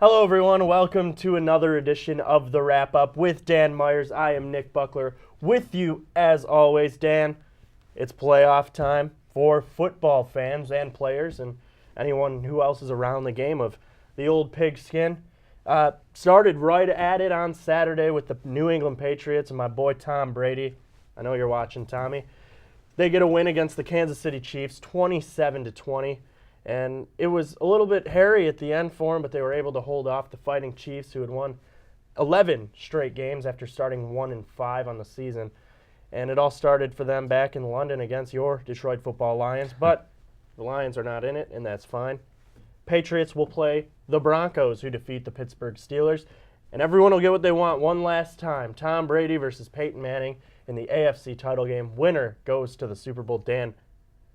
Hello, everyone. Welcome to another edition of The Wrap Up with Dan Myers. I am Nick Buckler with you as always. Dan, it's playoff time for football fans and players and anyone who else is around the game of the old pigskin. Started right at it on Saturday with the New England Patriots and my boy Tom Brady. I know you're watching, Tommy. They get a win against the Kansas City Chiefs, 27-20. And it was a little bit hairy at the end for them, but they were able to hold off the Fighting Chiefs, who had won 11 straight games after starting 1-5 on the season. And it all started for them back in London against your Detroit Football Lions. But the Lions are not in it, and that's fine. Patriots will play the Broncos, who defeat the Pittsburgh Steelers. And everyone will get what they want one last time. Tom Brady versus Peyton Manning in the AFC title game. Winner goes to the Super Bowl. Dan,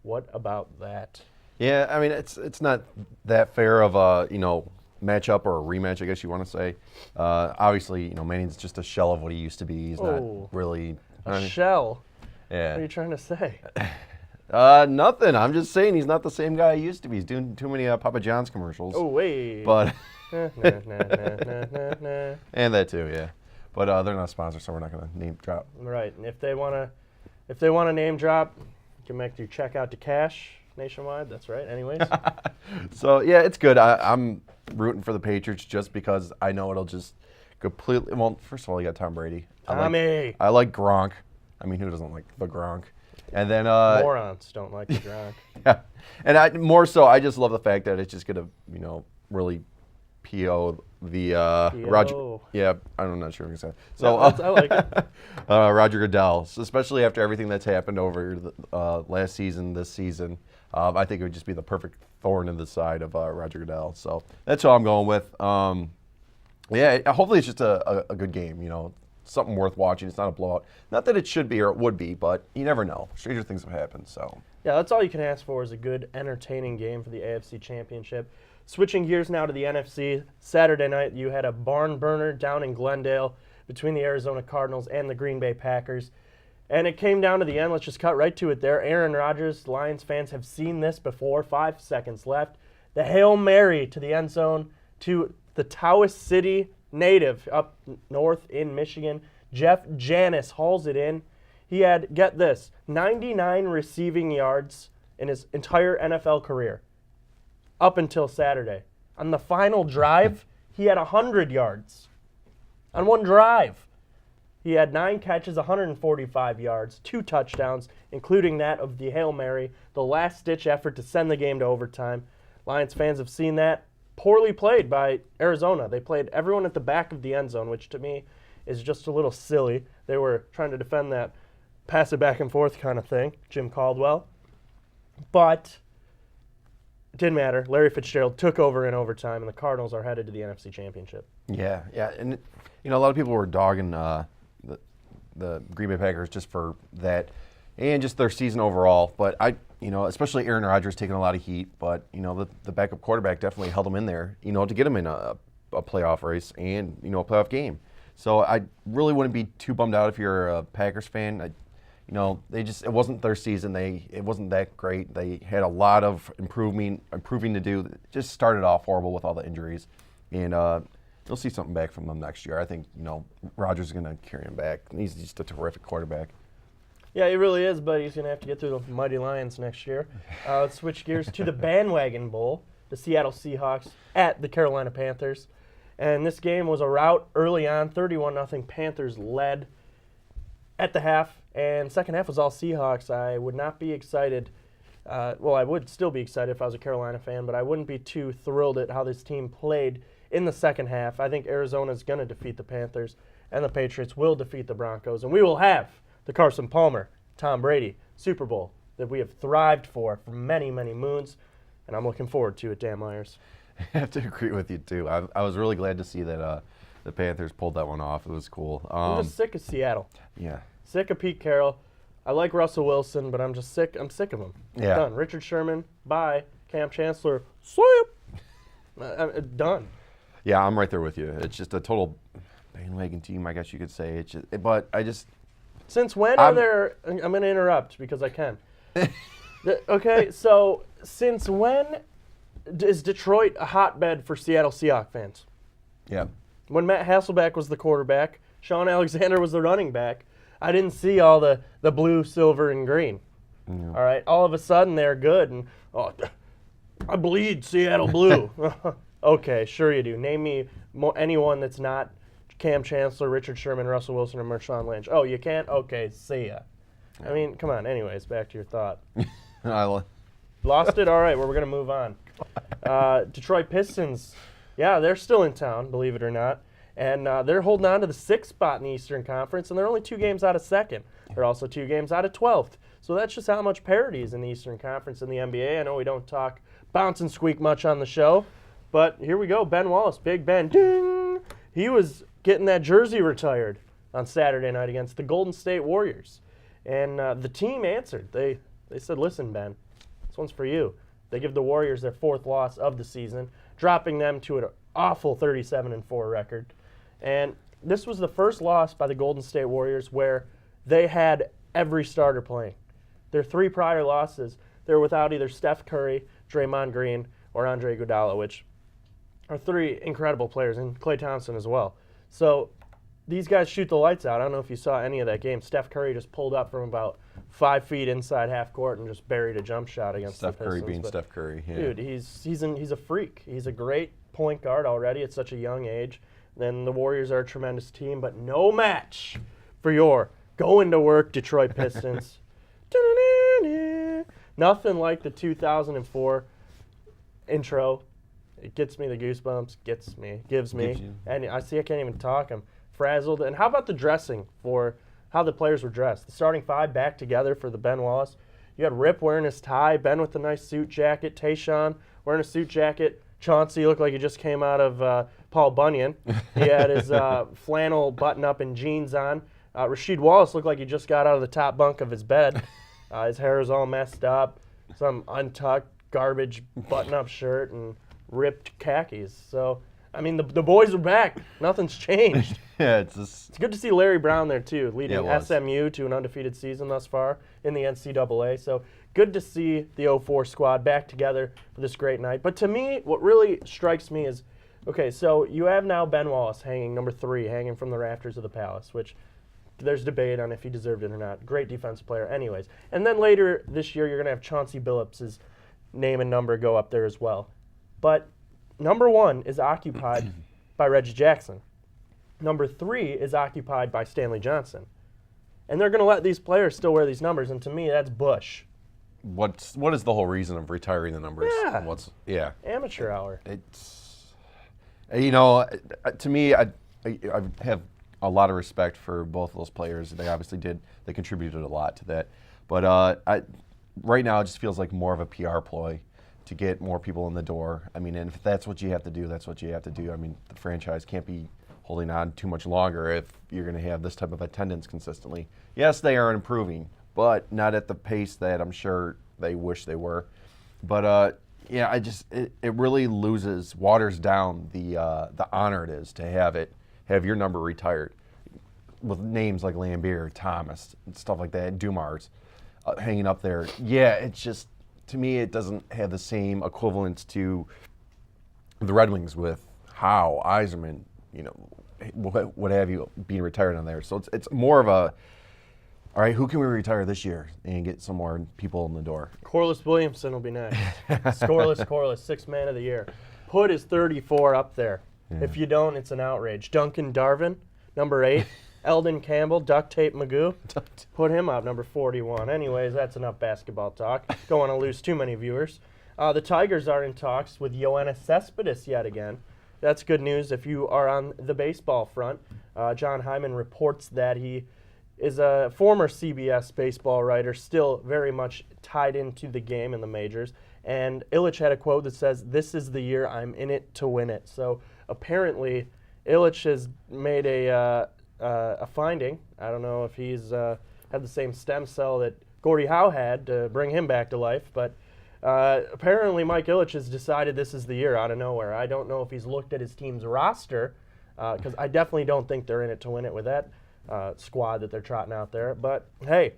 what about that? Yeah, I mean, it's not that fair of a, matchup or a rematch, I guess you want to say. Obviously, Manning's just a shell of what he used to be. He's not really... shell? Yeah. What are you trying to say? Nothing. I'm just saying he's not the same guy he used to be. He's doing too many Papa John's commercials. Oh, wait. But... nah. And that too, yeah. But they're not a sponsor, so we're not going to name drop. Right. And if they want to name drop, you can make your check out to cash. Nationwide, that's right. Anyways. So, yeah, it's good. I'm rooting for the Patriots just because I know it'll just completely... Well, first of all, you got Tom Brady. Tommy! I like Gronk. I mean, who doesn't like the Gronk? And then... Morons don't like the Gronk. Yeah. And I just love the fact that it's just going to, really PO the... PO. Roger... Yeah, I'm not sure what I'm going to say. So, I like it. Roger Goodell, so especially after everything that's happened over the, last season, this season, I think it would just be the perfect thorn in the side of Roger Goodell. So that's what I'm going with. Yeah, hopefully it's just a good game, something worth watching. It's not a blowout. Not that it should be or it would be, but you never know. Stranger things have happened, so. Yeah, that's all you can ask for is a good, entertaining game for the AFC Championship. Switching gears now to the NFC, Saturday night you had a barn burner down in Glendale between the Arizona Cardinals and the Green Bay Packers. And it came down to the end. Let's just cut right to it there. Aaron Rodgers, Lions fans have seen this before. 5 seconds left. The Hail Mary to the end zone to the Taos City native up north in Michigan. Jeff Janis hauls it in. He had, get this, 99 receiving yards in his entire NFL career up until Saturday. On the final drive, he had 100 yards on one drive. He had 9 catches, 145 yards, 2 touchdowns, including that of the Hail Mary, the last-ditch effort to send the game to overtime. Lions fans have seen that. Poorly played by Arizona. They played everyone at the back of the end zone, which to me is just a little silly. They were trying to defend that pass it back and forth kind of thing, Jim Caldwell. But it didn't matter. Larry Fitzgerald took over in overtime, and the Cardinals are headed to the NFC Championship. Yeah, and a lot of people were dogging the Green Bay Packers just for that and just their season overall. But especially Aaron Rodgers taking a lot of heat, but the backup quarterback definitely held him in there, to get him in a playoff race and a playoff game. So I really wouldn't be too bummed out if you're a Packers fan. It wasn't their season. It wasn't that great. They had a lot of improving to do. It just started off horrible with all the injuries, and you'll see something back from them next year. I think Rodgers is going to carry him back. He's just a terrific quarterback. Yeah, he really is, but he's going to have to get through the mighty Lions next year. Let's switch gears to the Bandwagon Bowl, the Seattle Seahawks at the Carolina Panthers. And this game was a rout early on, 31-0. Panthers led at the half, and second half was all Seahawks. I would not be excited. I would still be excited if I was a Carolina fan, but I wouldn't be too thrilled at how this team played in the second half. I think Arizona's going to defeat the Panthers, and the Patriots will defeat the Broncos, and we will have the Carson Palmer, Tom Brady Super Bowl that we have thrived for many, many moons, and I'm looking forward to it, Dan Myers. I have to agree with you, too. I was really glad to see that the Panthers pulled that one off. It was cool. I'm just sick of Seattle. Yeah. Sick of Pete Carroll. I like Russell Wilson, but I'm just sick. I'm sick of him. Yeah. Done. Richard Sherman, bye. Cam Chancellor, slip. Done. Yeah, I'm right there with you. It's just a total bandwagon team, I guess you could say. Since when are there... I'm going to interrupt because I can. Okay, so since when is Detroit a hotbed for Seattle Seahawks fans? Yeah. When Matt Hasselbeck was the quarterback, Sean Alexander was the running back. I didn't see all the blue, silver, and green. Yeah. All right, all of a sudden they're good, and I bleed Seattle blue. Okay, sure you do. Name me anyone that's not Cam Chancellor, Richard Sherman, Russell Wilson, or Marshawn Lynch. Oh, you can't? Okay, see ya. I mean, come on. Anyways, back to your thought. Lost it? All right, well, we're going to move on. Detroit Pistons, yeah, they're still in town, believe it or not. And they're holding on to the 6th spot in the Eastern Conference, and they're only 2 games out of 2nd. They're also 2 games out of 12th. So that's just how much parity is in the Eastern Conference in the NBA. I know we don't talk bounce and squeak much on the show, but here we go. Ben Wallace, Big Ben, ding! He was getting that jersey retired on Saturday night against the Golden State Warriors. And the team answered. They said, listen, Ben, this one's for you. They give the Warriors their 4th loss of the season, dropping them to an awful 37-4 record. And this was the first loss by the Golden State Warriors where they had every starter playing. Their 3 prior losses, they were without either Steph Curry, Draymond Green, or Andre Iguodala, which are 3 incredible players, and Klay Thompson as well. So these guys shoot the lights out. I don't know if you saw any of that game. Steph Curry just pulled up from about 5 feet inside half court and just buried a jump shot against the Pistons. Steph Curry being Steph Curry. Yeah. Dude, he's a freak. He's a great point guard already at such a young age. Then the Warriors are a tremendous team, but no match for your going to work Detroit Pistons. Nothing like the 2004 intro. It gets me the goosebumps, gives me. And I can't even talk. I'm frazzled. And how about the dressing for how the players were dressed? The starting 5 back together for the Ben Wallace. You had Rip wearing his tie, Ben with a nice suit jacket, Tayshaun wearing a suit jacket, Chauncey looked like he just came out of Paul Bunyan. He had his flannel button-up and jeans on. Rasheed Wallace looked like he just got out of the top bunk of his bed. His hair was all messed up, some untucked garbage button-up shirt, and ripped khakis. So, I mean, the boys are back. Nothing's changed. Yeah, it's good to see Larry Brown there, too, leading Yeah, SMU to an undefeated season thus far in the NCAA. So, good to see the 04 squad back together for this great night. But to me, what really strikes me is, okay, so you have now Ben Wallace hanging, number 3, hanging from the rafters of the Palace, which there's debate on if he deserved it or not. Great defensive player anyways. And then later this year, you're going to have Chauncey Billups' name and number go up there as well. But number 1 is occupied by Reggie Jackson. Number 3 is occupied by Stanley Johnson. And they're going to let these players still wear these numbers, and to me, that's Bush. What is the whole reason of retiring the numbers? Yeah. Amateur hour. It's, to me, I have a lot of respect for both of those players. They obviously they contributed a lot to that. But right now, it just feels like more of a PR ploy to get more people in the door. I mean, and if that's what you have to do, that's what you have to do. I mean, the franchise can't be holding on too much longer if you're going to have this type of attendance consistently. Yes, they are improving, but not at the pace that I'm sure they wish they were. But yeah, it really waters down the honor it is to have your number retired with names like Lambeer, Thomas, and stuff like that, Dumars hanging up there. Yeah, it's just, to me, it doesn't have the same equivalence to the Red Wings with Howe, Yzerman, what have you, being retired on there. So it's more of a, all right, who can we retire this year and get some more people in the door? Corliss Williamson will be next. Scoreless, 6th man of the year. Put his 34 up there. Yeah. If you don't, it's an outrage. Duncan Darvin, number 8. Eldon Campbell, Duct Tape Magoo. Put him up, number 41. Anyways, that's enough basketball talk. Don't want to lose too many viewers. The Tigers are in talks with Yoenis Cespedes yet again. That's good news if you are on the baseball front. John Hyman reports that he is a former CBS baseball writer, still very much tied into the game in the majors. And Ilitch had a quote that says, "This is the year I'm in it to win it." So apparently, Ilitch has made a finding. I don't know if he's had the same stem cell that Gordie Howe had to bring him back to life, but apparently Mike Ilitch has decided this is the year out of nowhere. I don't know if he's looked at his team's roster, because I definitely don't think they're in it to win it with that squad that they're trotting out there. But hey,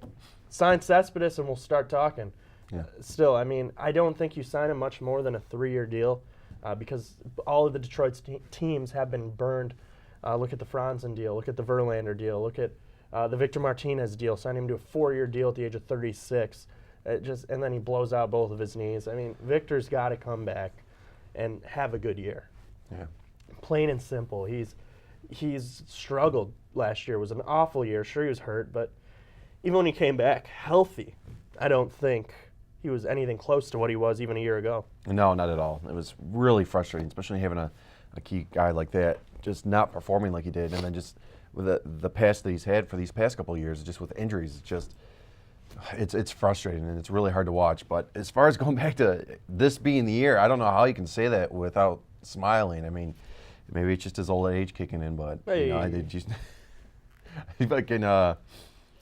sign Cespedes and we'll start talking. Yeah. Still, I mean, I don't think you sign him much more than a 3-year deal. because all of the Detroit teams have been burned. Look at the Franzen deal. Look at the Verlander deal. Look at the Victor Martinez deal. Signed him to a 4-year deal at the age of 36. And then he blows out both of his knees. I mean, Victor's got to come back and have a good year. Yeah. Plain and simple. He's struggled last year. It was an awful year. Sure, he was hurt, but even when he came back healthy, I don't think he was anything close to what he was even a year ago. No, not at all. It was really frustrating, especially having a key guy like that just not performing like he did, and then just with the past that he's had for these past couple of years, just with injuries, it's frustrating and it's really hard to watch. But as far as going back to this being the year, I don't know how you can say that without smiling. I mean, maybe it's just his old age kicking in, but I did just.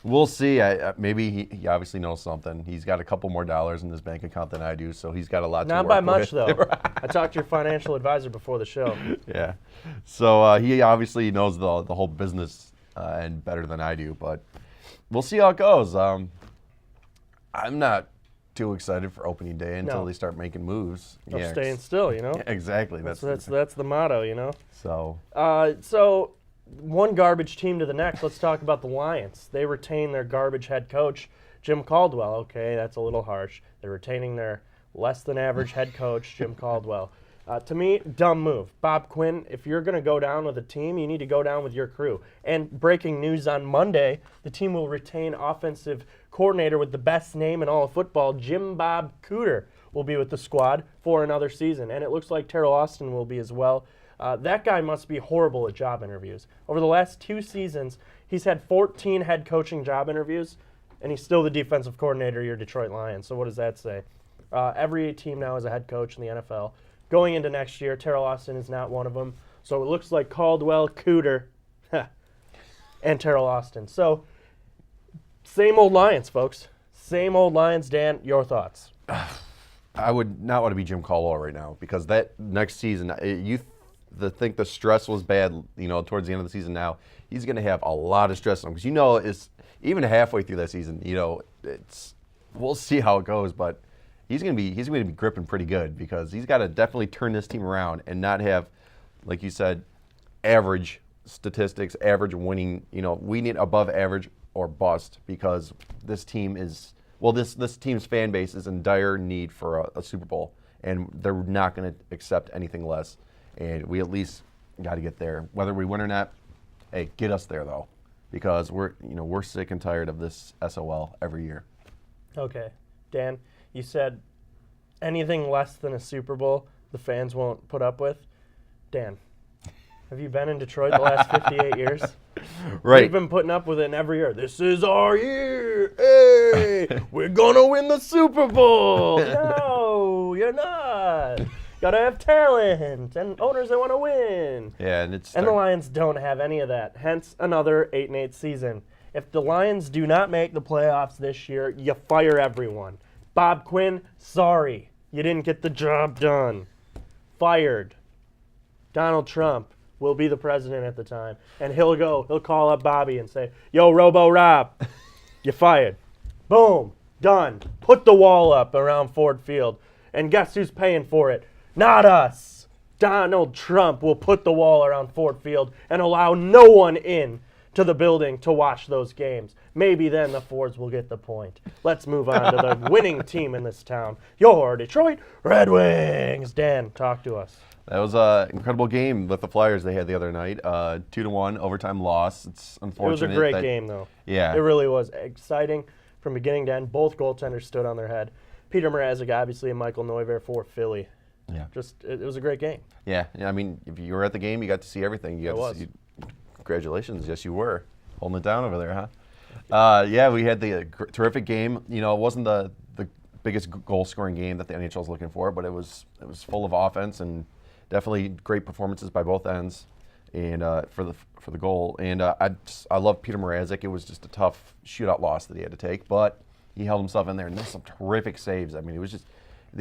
We'll see. Maybe he obviously knows something. He's got a couple more dollars in his bank account than I do, so he's got a lot to work with. Not by much, though. I talked to your financial advisor before the show. Yeah. So he obviously knows the whole business and better than I do, but we'll see how it goes. I'm not too excited for opening day until they start making moves. No staying still, you know? Yeah, exactly. That's the motto, you know? So one garbage team to the next. Let's talk about the Lions. They retain their garbage head coach, Jim Caldwell. Okay, that's a little harsh. They're retaining their less than average head coach, Jim Caldwell. To me, dumb move. Bob Quinn, if you're going to go down with a team, you need to go down with your crew. And breaking news on Monday, the team will retain offensive coordinator with the best name in all of football, Jim Bob Cooter, will be with the squad for another season. And it looks like Terrell Austin will be as well. That guy must be horrible at job interviews. Over the last 2 seasons, he's had 14 head coaching job interviews, and he's still the defensive coordinator of your Detroit Lions. So what does that say? Every team now has a head coach in the NFL. Going into next year, Terrell Austin is not one of them. So it looks like Caldwell, Cooter, and Terrell Austin. So same old Lions, folks. Same old Lions. Dan, your thoughts? I would not want to be Jim Caldwell right now because that next season, think the stress was bad, towards the end of the season now. He's going to have a lot of stress on him because, it's even halfway through that season, we'll see how it goes, but he's going to be gripping pretty good because he's got to definitely turn this team around and not have, like you said, average statistics, average winning. We need above average or bust because this team is, this team's fan base is in dire need for a Super Bowl, and they're not going to accept anything less. And we at least got to get there. Whether we win or not, hey, get us there though, because we're sick and tired of this SOL every year. Okay, Dan, you said anything less than a Super Bowl, the fans won't put up with. Dan, have you been in Detroit the last 58 years? Right. We've been putting up with it every year. This is our year. Hey, we're gonna win the Super Bowl. No, you're not. Gotta have talent and owners that want to win. Yeah, and the Lions don't have any of that. Hence, another 8-8 season. If the Lions do not make the playoffs this year, you fire everyone. Bob Quinn, sorry, you didn't get the job done. Fired. Donald Trump will be the president at the time, and he'll call up Bobby and say, "Yo, Robo Rob, you fired." Boom, done. Put the wall up around Ford Field, and guess who's paying for it? Not us. Donald Trump will put the wall around Ford Field and allow no one in to the building to watch those games. Maybe then the Fords will get the point. Let's move on to the winning team in this town, your Detroit Red Wings. Dan, talk to us. That was an incredible game with the Flyers they had the other night. 2-1 overtime loss. It's unfortunate. It was a great game, though. Yeah. It really was exciting from beginning to end. Both goaltenders stood on their head. Peter Mrazek, obviously, and Michael Neuvirth for Philly. Yeah. It was a great game. Yeah. I mean, if you were at the game, you got to see everything. Congratulations. Yes, you were. Holding it down over there, huh? Yeah, we had the terrific game. It wasn't the biggest goal-scoring game that the NHL is looking for, but it was full of offense and definitely great performances by both ends, and for the goal. And I love Peter Mrazek. It was just a tough shootout loss that he had to take, but he held himself in there and there's some terrific saves. I mean, it was just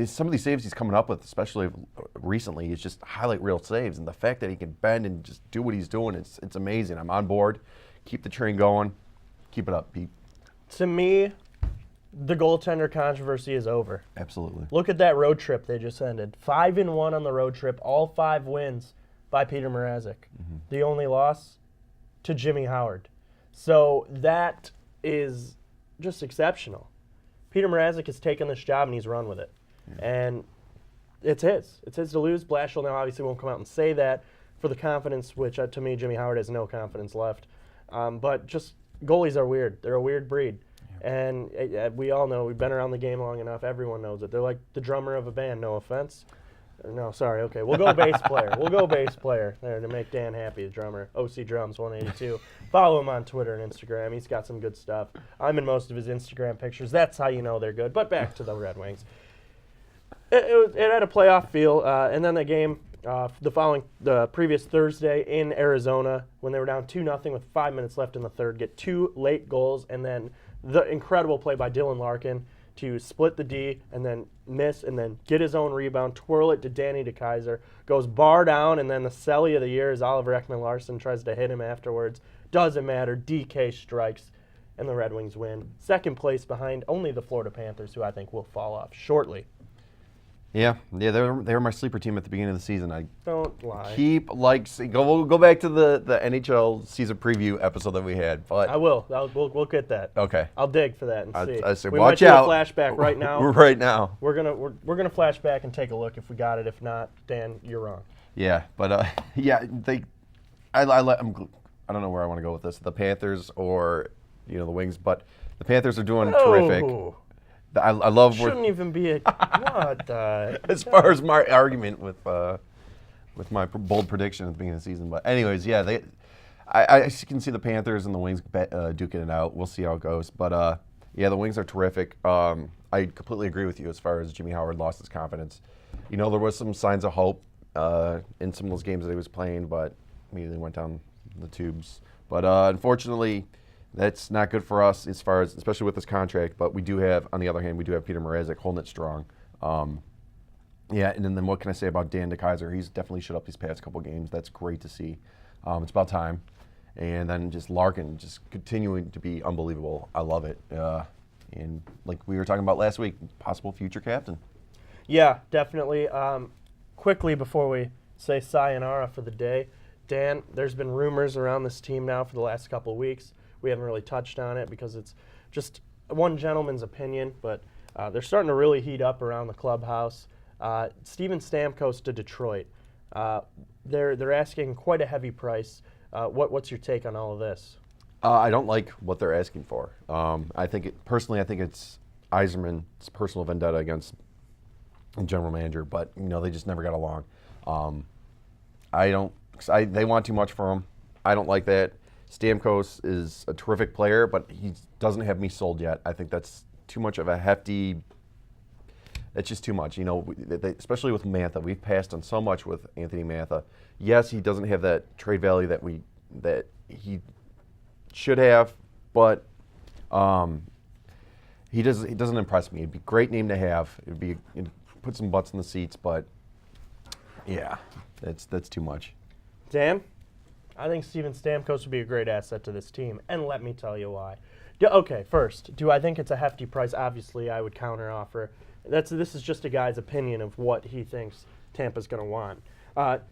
some of these saves he's coming up with, especially recently, is just highlight reel saves. And the fact that he can bend and just do what he's doing, it's amazing. I'm on board. Keep the train going. Keep it up, Pete. To me, the goaltender controversy is over. Absolutely. Look at that road trip they just ended. 5-1 on the road trip, all 5 wins by Peter Mrazek. The only loss to Jimmy Howard. So that is just exceptional. Peter Mrazek has taken this job and he's run with it. And it's his. It's his to lose. Blashill now obviously won't come out and say that for the confidence, which to me, Jimmy Howard has no confidence left. But just goalies are weird. They're a weird breed. And we all know, we've been around the game long enough, everyone knows it. They're like the drummer of a band, no offense. No, sorry, okay. We'll go bass player. We'll go bass player there to make Dan happy, the drummer. OC Drums 182. Follow him on Twitter and Instagram. He's got some good stuff. I'm in most of his Instagram pictures. That's how you know they're good. But back to the Red Wings. It had a playoff feel, and then the game the previous Thursday in Arizona when they were down 2-0 with 5 minutes left in the third, get 2 late goals, and then the incredible play by Dylan Larkin to split the D and then miss and then get his own rebound, twirl it to Danny DeKeyser, goes bar down, and then the Selly of the year is Oliver Ekman-Larsson, tries to hit him afterwards. Doesn't matter. DK strikes, and the Red Wings win. Second place behind only the Florida Panthers, who I think will fall off shortly. Yeah, they were my sleeper team at the beginning of the season. I Don't lie. We'll go back to the NHL season preview episode that we had. But I will. We'll get that. Okay. I'll dig for that and see. I say, we watch might do out. a flashback right now. Right now. We're gonna flash back and take a look if we got it. If not, Dan, you're wrong. Yeah, but yeah, I don't know where I want to go with this. The Panthers or the Wings, but the Panthers are doing terrific. I love Shouldn't even be a what the as far as my argument with my bold prediction at the beginning of the season. But anyways, yeah, I can see the Panthers and the Wings duking it out. We'll see how it goes. But yeah, the Wings are terrific. I completely agree with you as far as Jimmy Howard lost his confidence. There was some signs of hope in some of those games that he was playing, but immediately went down the tubes. But unfortunately, that's not good for us as far as, especially with this contract. But we do have, on the other hand, Peter Mrazek holding it strong. Yeah, and then what can I say about Dan DeKeyser? He's definitely shut up these past couple games. That's great to see. It's about time. And then just Larkin just continuing to be unbelievable. I love it. And like we were talking about last week, possible future captain. Yeah, definitely. Quickly before we say sayonara for the day, Dan, there's been rumors around this team now for the last couple of weeks. We haven't really touched on it because it's just one gentleman's opinion, but they're starting to really heat up around the clubhouse. Steven Stamkos to Detroit. They're asking quite a heavy price. What's your take on all of this? I don't like what they're asking for. I think it's Yzerman's personal vendetta against the general manager, but they just never got along. They want too much for him. I don't like that. Stamkos is a terrific player, but he doesn't have me sold yet. I think that's too much of a hefty. It's just too much, especially with Mantha. We've passed on so much with Anthony Mantha. Yes, he doesn't have that trade value that he should have, but he doesn't impress me. It'd be a great name to have. It'd put some butts in the seats, but yeah, that's too much. Dan, I think Steven Stamkos would be a great asset to this team, and let me tell you why. Okay, first, do I think it's a hefty price? Obviously, I would counteroffer. This is just a guy's opinion of what he thinks Tampa's going to want.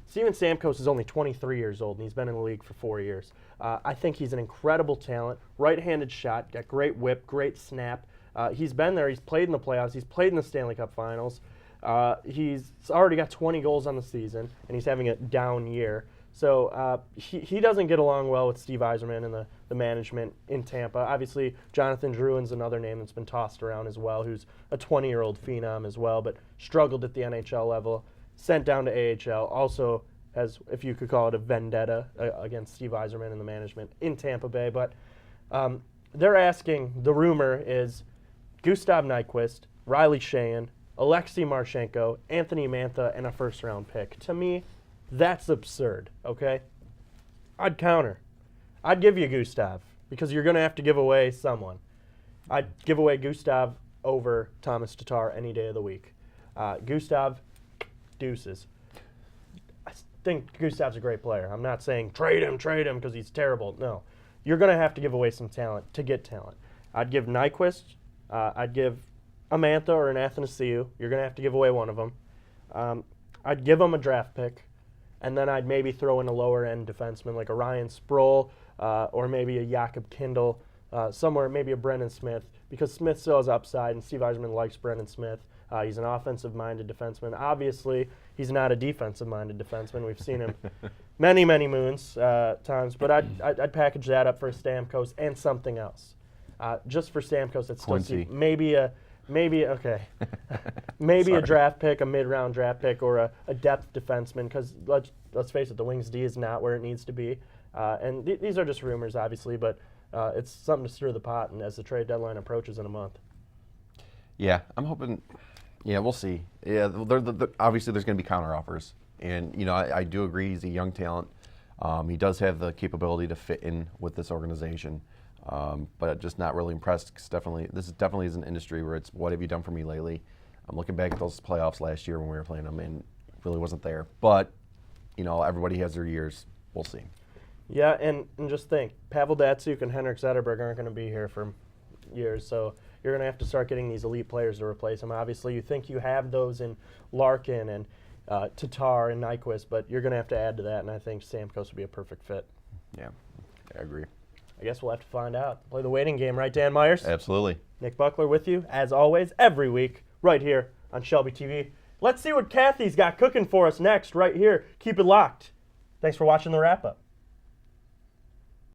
Steven Stamkos is only 23 years old, and he's been in the league for 4 years. I think he's an incredible talent, right-handed shot, got great whip, great snap. He's been there. He's played in the playoffs. He's played in the Stanley Cup Finals. He's already got 20 goals on the season, and he's having a down year. So he doesn't get along well with Steve Yzerman and the management in Tampa. Obviously, Jonathan Drouin's another name that's been tossed around as well, who's a 20-year-old phenom as well, but struggled at the NHL level, sent down to AHL, also has, if you could call it, a vendetta against Steve Yzerman and the management in Tampa Bay. But they're asking, the rumor is Gustav Nyquist, Riley Sheahan, Alexei Marchenko, Anthony Mantha, and a first-round pick. To me, that's absurd, okay? I'd counter. I'd give you Gustav because you're going to have to give away someone. I'd give away Gustav over Thomas Tatar any day of the week. Gustav, deuces. I think Gustav's a great player. I'm not saying trade him because he's terrible. No. You're going to have to give away some talent to get talent. I'd give Nyquist I'd give a Mantha or an Athanasiou. You're going to have to give away one of them. I'd give them a draft pick, and then I'd maybe throw in a lower-end defenseman like a Ryan Sproul or maybe a Jakob Kindle, somewhere, maybe a Brendan Smith, because Smith still has upside, and Steve Yzerman likes Brendan Smith. He's an offensive-minded defenseman. Obviously, he's not a defensive-minded defenseman. We've seen him many, many times. But I'd package that up for a Stamkos and something else. Just for Stamkos, I'd still Quincy. see maybe a draft pick, a mid-round draft pick, or a depth defenseman. Because let's face it, the Wings D is not where it needs to be. And these are just rumors, obviously, but it's something to stir the pot. And as the trade deadline approaches in a month. Yeah, I'm hoping. Yeah, we'll see. Yeah, obviously there's going to be counteroffers, and I do agree he's a young talent. He does have the capability to fit in with this organization, but just not really impressed. 'Cause this definitely is an industry where it's what have you done for me lately? I'm looking back at those playoffs last year when we were playing them, and it really wasn't there. But everybody has their years. We'll see. Yeah, and just think, Pavel Datsyuk and Henrik Zetterberg aren't going to be here for years, so you're going to have to start getting these elite players to replace them. Obviously, you think you have those in Larkin and Tatar and Nyquist, but you're going to have to add to that, and I think Stamkos would be a perfect fit. Yeah, I agree. I guess we'll have to find out. Play the waiting game, right, Dan Myers? Absolutely. Nick Buckler with you, as always, every week, right here on Shelby TV. Let's see what Kathy's got cooking for us next, right here. Keep it locked. Thanks for watching the wrap-up.